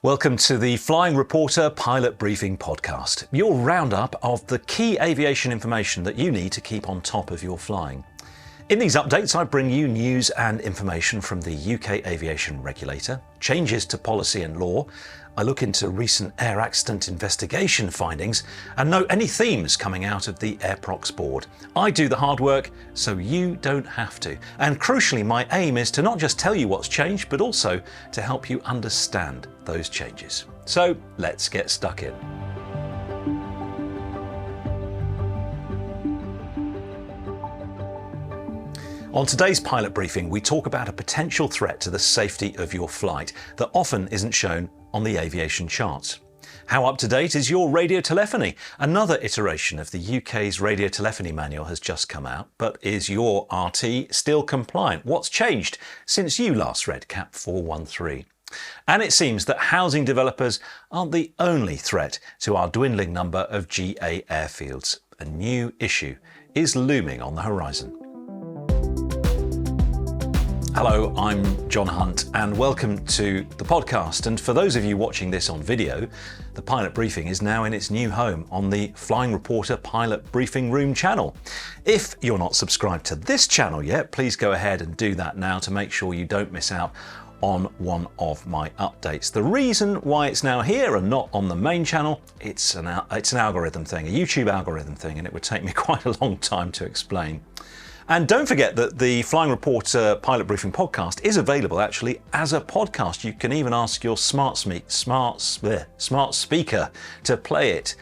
Welcome to the Flying Reporter Pilot Briefing Podcast, your roundup of the key aviation information that you need to keep on top of your flying. In these updates, I bring you news and information from the UK Aviation Regulator, changes to policy and law, I look into recent air accident investigation findings and note any themes coming out of the AirProx board. I do the hard work so you don't have to. And crucially, my aim is to not just tell you what's changed, but also to help you understand those changes. So let's get stuck in. On today's pilot briefing, we talk about a potential threat to the safety of your flight that often isn't shown on the aviation charts. How up to date is your radio telephony? Another iteration of the UK's radio telephony manual has just come out, but is your RT still compliant? What's changed since you last read CAP 413? And it seems that housing developers aren't the only threat to our dwindling number of GA airfields. A new issue is looming on the horizon. Hello, I'm John Hunt and welcome to the podcast. And for those of you watching this on video, the pilot briefing is now in its new home on the Flying Reporter Pilot Briefing Room channel. If you're not subscribed to this channel yet, please go ahead and do that now to make sure you don't miss out on one of my updates. The reason why it's now here and not on the main channel, it's an algorithm thing, a YouTube algorithm thing, and it would take me quite a long time to explain. And don't forget that the Flying Reporter Pilot Briefing podcast is available actually as a podcast. You can even ask your smart speaker to play it.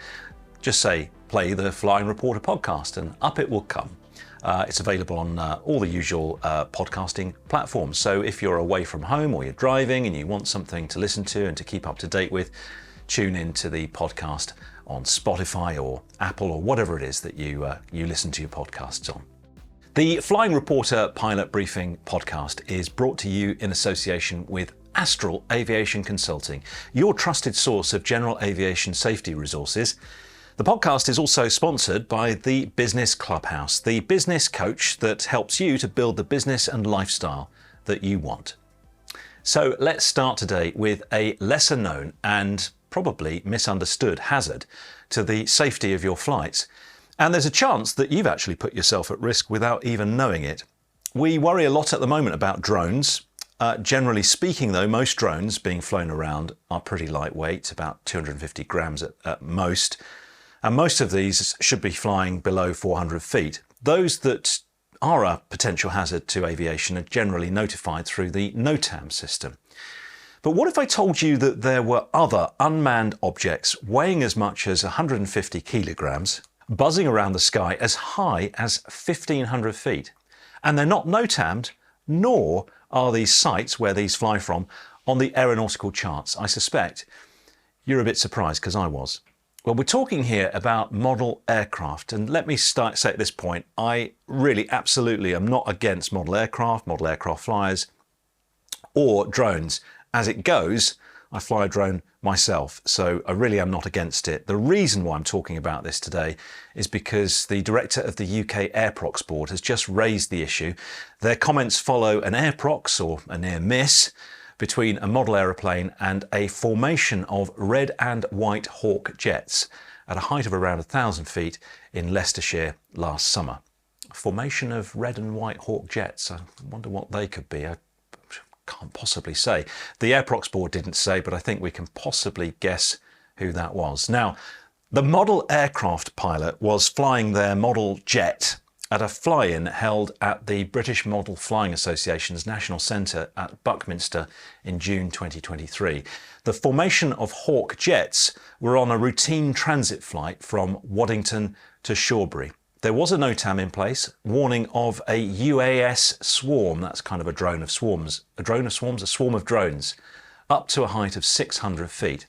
Just say, play the Flying Reporter podcast and up it will come. It's available on all the usual podcasting platforms. So if you're away from home or you're driving and you want something to listen to and to keep up to date with, tune into the podcast on Spotify or Apple or whatever it is that you listen to your podcasts on. The Flying Reporter Pilot Briefing podcast is brought to you in association with Astral Aviation Consulting, your trusted source of general aviation safety resources. The podcast is also sponsored by the Business Clubhouse, the business coach that helps you to build the business and lifestyle that you want. So let's start today with a lesser known and probably misunderstood hazard to the safety of your flights. And there's a chance that you've actually put yourself at risk without even knowing it. We worry a lot at the moment about drones. Generally speaking though, most drones being flown around are pretty lightweight, about 250 grams at most. And most of these should be flying below 400 feet. Those that are a potential hazard to aviation are generally notified through the NOTAM system. But what if I told you that there were other unmanned objects weighing as much as 150 kilograms, buzzing around the sky as high as 1,500 feet. And they're not NOTAM'd, nor are these sites where these fly from on the aeronautical charts. I suspect you're a bit surprised, because I was. Well, we're talking here about model aircraft. And let me say at this point, I really absolutely am not against model aircraft flyers, or drones. As it goes, I fly a drone myself, so I really am not against it. The reason why I'm talking about this today is because the director of the UK AirProx board has just raised the issue. Their comments follow an AirProx, or a near miss, between a model aeroplane and a formation of red and white Hawk jets at a height of around 1,000 feet in Leicestershire last summer. A formation of red and white Hawk jets, I wonder what they could be. I can't possibly say. The AirProx board didn't say, but I think we can possibly guess who that was. Now, the model aircraft pilot was flying their model jet at a fly-in held at the British Model Flying Association's National Centre at Buckminster in June 2023. The formation of Hawk jets were on a routine transit flight from Waddington to Shawbury. There was a NOTAM in place, warning of a UAS swarm. That's kind of a drone of swarms. A drone of swarms? A swarm of drones, up to a height of 600 feet.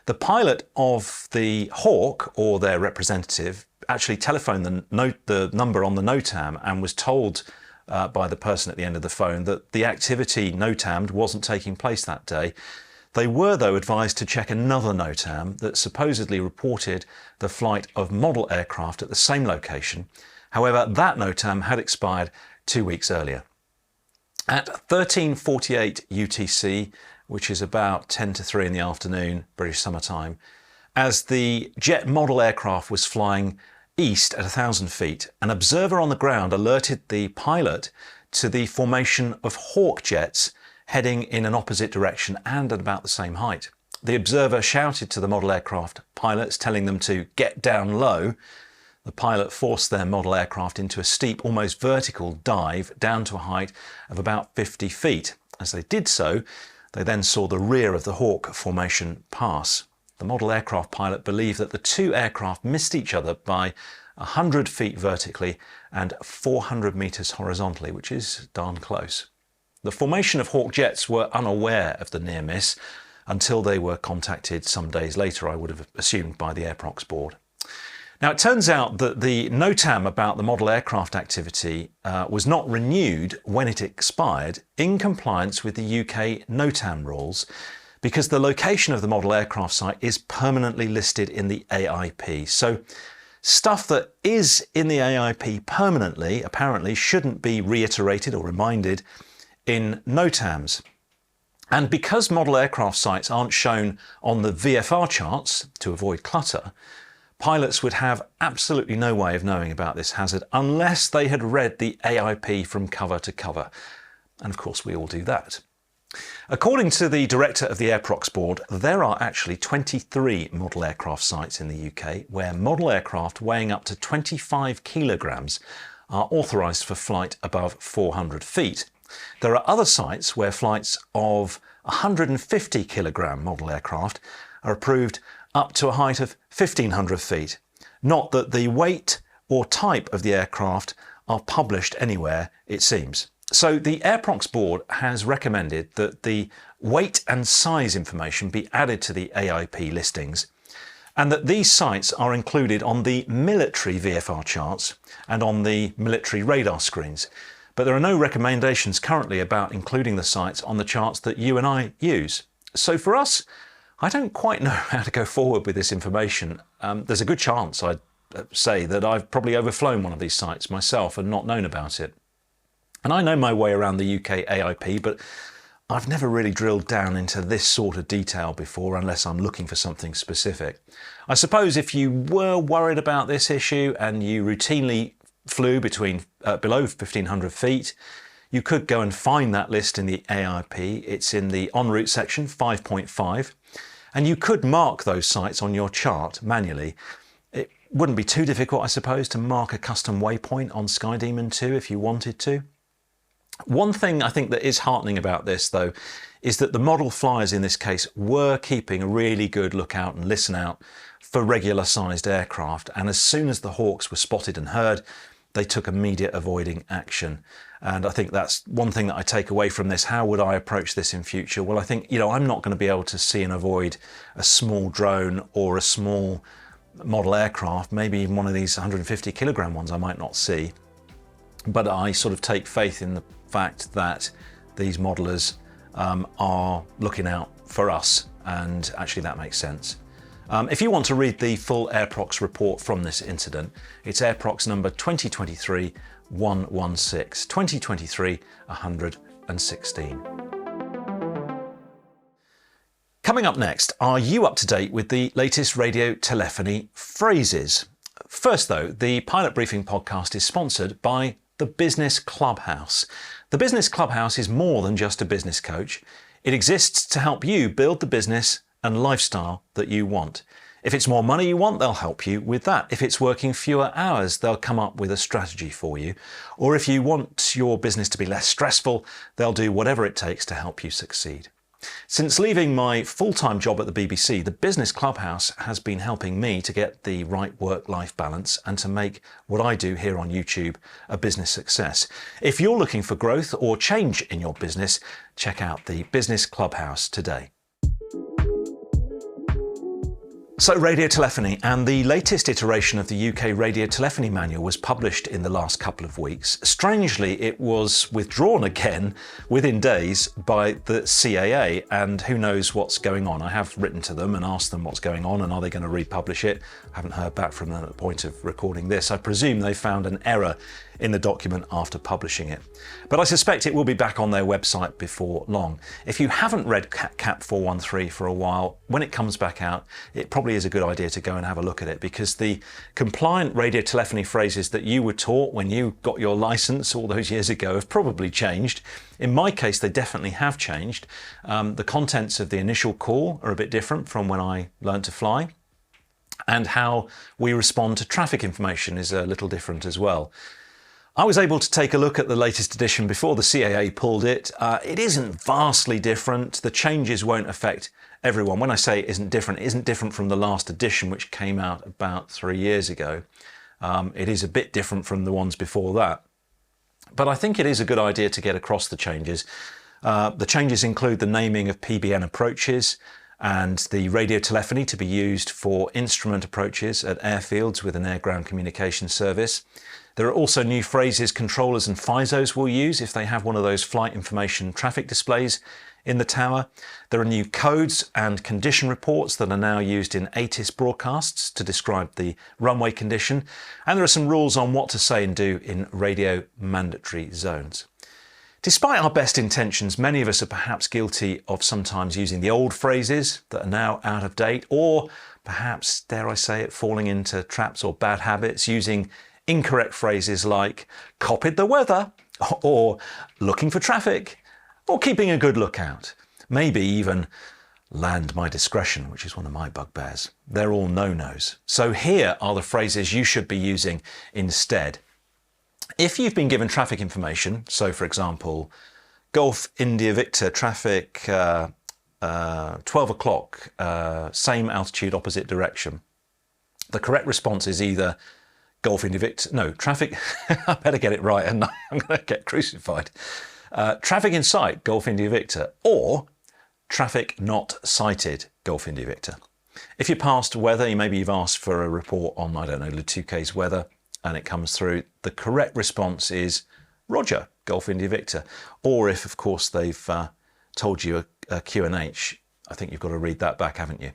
The pilot of the Hawk, or their representative, actually telephoned the number on the NOTAM and was told by the person at the end of the phone that the activity NOTAM'd wasn't taking place that day. They were, though, advised to check another NOTAM that supposedly reported the flight of model aircraft at the same location. However, that NOTAM had expired 2 weeks earlier. At 13:48 UTC which is about 10 to 3 in the afternoon, British summertime, as the jet model aircraft was flying east at 1,000 feet. An observer on the ground alerted the pilot to the formation of hawk jets heading in an opposite direction and at about the same height. The observer shouted to the model aircraft pilots, telling them to get down low. The pilot forced their model aircraft into a steep, almost vertical dive down to a height of about 50 feet. As they did so, they then saw the rear of the Hawk formation pass. The model aircraft pilot believed that the two aircraft missed each other by 100 feet vertically and 400 meters horizontally, which is darn close. The formation of Hawk jets were unaware of the near miss until they were contacted some days later, I would have assumed, by the Airprox board. Now, it turns out that the NOTAM about the model aircraft activity was not renewed when it expired in compliance with the UK NOTAM rules, because the location of the model aircraft site is permanently listed in the AIP. So stuff that is in the AIP permanently apparently shouldn't be reiterated or reminded in NOTAMs. And because model aircraft sites aren't shown on the VFR charts to avoid clutter, pilots would have absolutely no way of knowing about this hazard unless they had read the AIP from cover to cover. And of course, we all do that. According to the director of the Airprox board, there are actually 23 model aircraft sites in the UK where model aircraft weighing up to 25 kilograms are authorised for flight above 400 feet. There are other sites where flights of 150 kilogram model aircraft are approved up to a height of 1,500 feet. Not that the weight or type of the aircraft are published anywhere, it seems. So the Airprox board has recommended that the weight and size information be added to the AIP listings, and that these sites are included on the military VFR charts and on the military radar screens. But there are no recommendations currently about including the sites on the charts that you and I use. So for us, I don't quite know how to go forward with this information. There's a good chance, I'd say, that I've probably overflown one of these sites myself and not known about it. And I know my way around the UK AIP, but I've never really drilled down into this sort of detail before unless I'm looking for something specific. I suppose if you were worried about this issue and you routinely flew between below 1,500 feet, you could go and find that list in the AIP. It's in the en route section 5.5, and you could mark those sites on your chart manually. It wouldn't be too difficult, I suppose, to mark a custom waypoint on Skydemon 2 if you wanted to. One thing I think that is heartening about this, though, is that the model flyers in this case were keeping a really good lookout and listen out for regular sized aircraft, and as soon as the Hawks were spotted and heard, they took immediate avoiding action. And I think that's one thing that I take away from this. How would I approach this in future? Well, I think, I'm not going to be able to see and avoid a small drone or a small model aircraft, maybe even one of these 150 kilogram ones I might not see. But I sort of take faith in the fact that these modelers are looking out for us, and actually that makes sense. If you want to read the full Airprox report from this incident, it's Airprox number 2023-116, 2023-116. Coming up next, are you up to date with the latest radio telephony phrases? First though, the Pilot Briefing podcast is sponsored by the Business Clubhouse. The Business Clubhouse is more than just a business coach. It exists to help you build the business and lifestyle that you want. If it's more money you want, they'll help you with that. If it's working fewer hours, they'll come up with a strategy for you. Or if you want your business to be less stressful, they'll do whatever it takes to help you succeed. Since leaving my full-time job at the BBC, the Business Clubhouse has been helping me to get the right work-life balance and to make what I do here on YouTube a business success. If you're looking for growth or change in your business, check out the Business Clubhouse today. So radio telephony, and the latest iteration of the UK radio telephony manual was published in the last couple of weeks. Strangely, it was withdrawn again within days by the CAA, and who knows what's going on. I have written to them and asked them what's going on and are they going to republish it. I haven't heard back from them at the point of recording this. I presume they found an error in the document after publishing it. But I suspect it will be back on their website before long. If you haven't read CAP 413 for a while, when it comes back out, it probably is a good idea to go and have a look at it, because the compliant radio telephony phrases that you were taught when you got your license all those years ago have probably changed. In my case, they definitely have changed. The contents of the initial call are a bit different from when I learned to fly, and how we respond to traffic information is a little different as well. I was able to take a look at the latest edition before the CAA pulled it. It isn't vastly different. The changes won't affect everyone. When I say it isn't different from the last edition, which came out about 3 years ago. It is a bit different from the ones before that. But I think it is a good idea to get across the changes. The changes include the naming of PBN approaches and the radio telephony to be used for instrument approaches at airfields with an air-ground communication service. There are also new phrases controllers and FISOs will use if they have one of those flight information traffic displays in the tower. There are new codes and condition reports that are now used in ATIS broadcasts to describe the runway condition. And there are some rules on what to say and do in radio mandatory zones. Despite our best intentions, many of us are perhaps guilty of sometimes using the old phrases that are now out of date, or perhaps, dare I say it, falling into traps or bad habits, using incorrect phrases like copied the weather, or looking for traffic, or keeping a good lookout. Maybe even land my discretion, which is one of my bugbears. They're all no-nos. So here are the phrases you should be using instead. If you've been given traffic information, so for example, Golf India Victor traffic 12 o'clock, same altitude, opposite direction, the correct response is either Golf India Victor, no, traffic, I better get it right and I'm going to get crucified. Traffic in sight, Golf India Victor, or traffic not sighted, Golf India Victor. If you're past weather, maybe you've asked for a report on, I don't know, the 2K's weather, and it comes through, the correct response is Roger, Golf India Victor. Or if, of course, they've told you a Q&H, I think you've got to read that back, haven't you?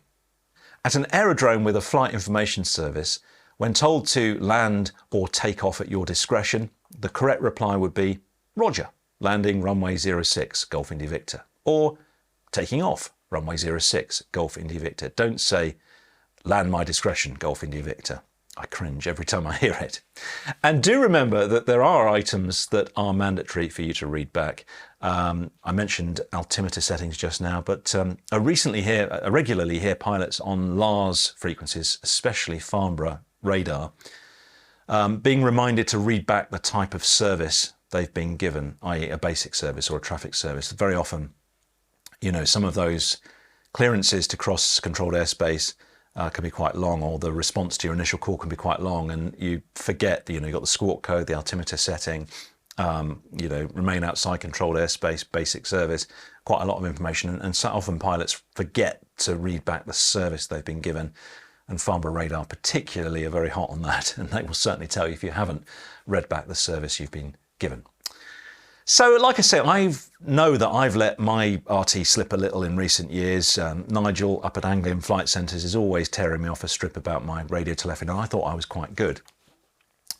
At an aerodrome with a flight information service, when told to land or take off at your discretion, the correct reply would be Roger, landing runway 06, Golf India Victor. Or taking off, runway 06, Golf India Victor. Don't say land my discretion, Golf India Victor. I cringe every time I hear it. And do remember that there are items that are mandatory for you to read back. I mentioned altimeter settings just now, but I regularly hear pilots on LARS frequencies, especially Farnborough radar, being reminded to read back the type of service they've been given, i.e. a basic service or a traffic service. Very often, you know, some of those clearances to cross controlled airspace can be quite long, or the response to your initial call can be quite long, and you forget that, you know, you've got the squawk code, the altimeter setting, you know, remain outside controlled airspace, basic service, quite a lot of information, and so often pilots forget to read back the service they've been given, and Farnborough radar particularly are very hot on that, and they will certainly tell you if you haven't read back the service you've been given. So, like I say, I know that I've let my RT slip a little in recent years. Nigel up at Anglian Flight Centres is always tearing me off a strip about my radio telephony, and I thought I was quite good.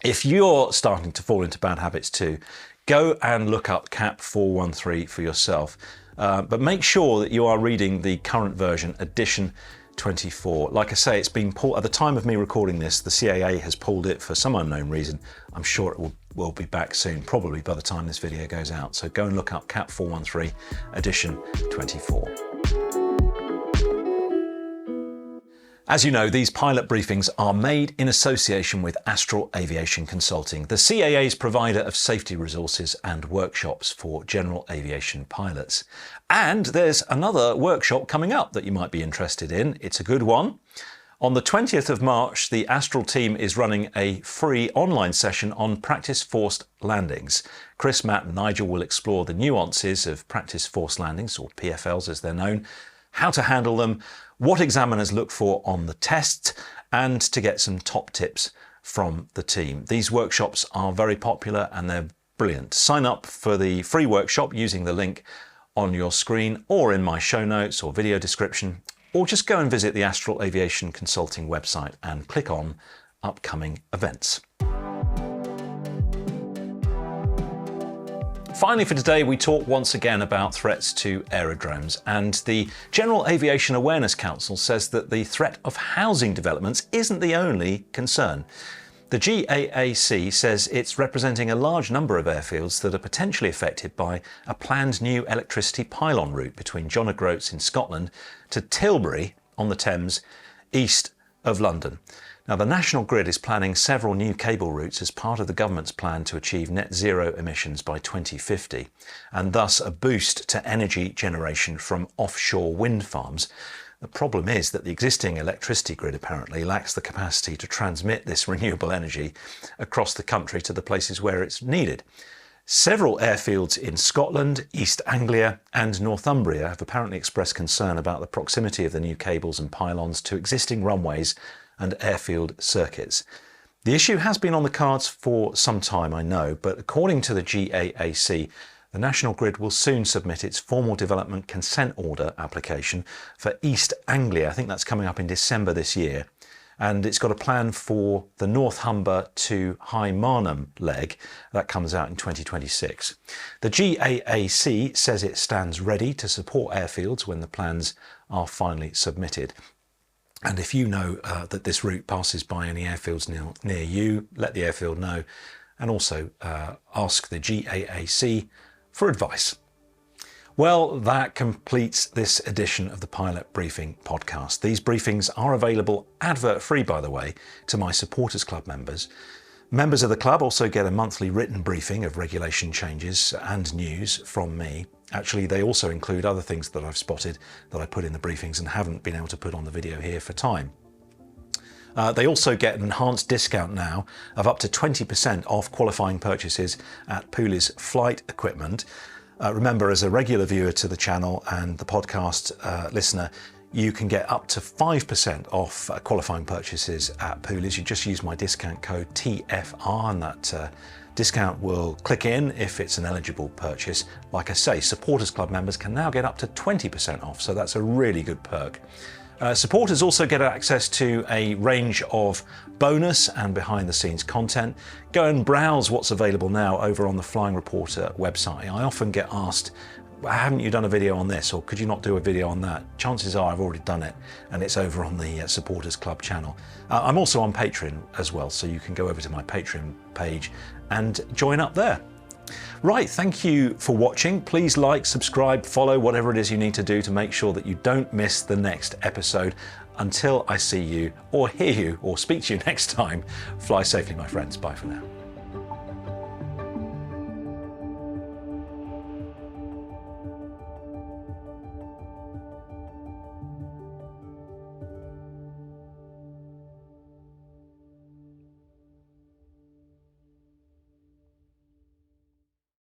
If you're starting to fall into bad habits too, go and look up CAP 413 for yourself. But make sure that you are reading the current version, edition 24. Like I say, it's been pulled at the time of me recording this. The CAA has pulled it for some unknown reason. I'm sure it will be back soon, probably by the time this video goes out. So go and look up CAP 413 edition 24. As you know, these pilot briefings are made in association with Astral Aviation Consulting, the CAA's provider of safety resources and workshops for general aviation pilots. And there's another workshop coming up that you might be interested in. It's a good one. On the 20th of March, the Astral team is running a free online session on practice forced landings. Chris, Matt and Nigel will explore the nuances of practice forced landings, or PFLs as they're known, how to handle them, what examiners look for on the test, and to get some top tips from the team. These workshops are very popular and they're brilliant. Sign up for the free workshop using the link on your screen or in my show notes or video description, or just go and visit the Astral Aviation Consulting website and click on upcoming events. Finally for today, we talk once again about threats to aerodromes, and the General Aviation Awareness Council says that the threat of housing developments isn't the only concern. The GAAC says it's representing a large number of airfields that are potentially affected by a planned new electricity pylon route between John O'Groats in Scotland to Tilbury on the Thames, east of London. Now, the National Grid is planning several new cable routes as part of the government's plan to achieve net zero emissions by 2050, and thus a boost to energy generation from offshore wind farms. The problem is that the existing electricity grid apparently lacks the capacity to transmit this renewable energy across the country to the places where it's needed. Several airfields in Scotland, East Anglia and Northumbria have apparently expressed concern about the proximity of the new cables and pylons to existing runways and airfield circuits. The issue has been on the cards for some time, I know, but according to the GAAC, the National Grid will soon submit its formal development consent order application for East Anglia. I think that's coming up in December this year. And it's got a plan for the North Humber to High Marnham leg. That comes out in 2026. The GAAC says it stands ready to support airfields when the plans are finally submitted. And if you know that this route passes by any airfields near you, let the airfield know, and also ask the GAAC for advice. Well, that completes this edition of the Pilot Briefing podcast. These briefings are available advert-free, by the way, to my Supporters Club members. Members of the club also get a monthly written briefing of regulation changes and news from me. Actually, they also include other things that I've spotted that I put in the briefings and haven't been able to put on the video here for time. They also get an enhanced discount now of up to 20% off qualifying purchases at Pooley's flight equipment. Remember, as a regular viewer to the channel and the podcast listener, you can get up to 5% off qualifying purchases at Pooley's. You just use my discount code TFR and that discount will click in if it's an eligible purchase. Like I say, Supporters Club members can now get up to 20% off, so that's a really good perk. Supporters also get access to a range of bonus and behind-the-scenes content. Go and browse what's available now over on the Flying Reporter website. I often get asked, haven't you done a video on this, or could you not do a video on that? Chances are I've already done it, and it's over on the Supporters Club channel. I'm also on Patreon as well, so you can go over to my Patreon page and join up there. Right, thank you for watching. Please like, subscribe, follow, whatever it is you need to do to make sure that you don't miss the next episode. Until I see you or hear you or speak to you next time, fly safely, my friends. Bye for now.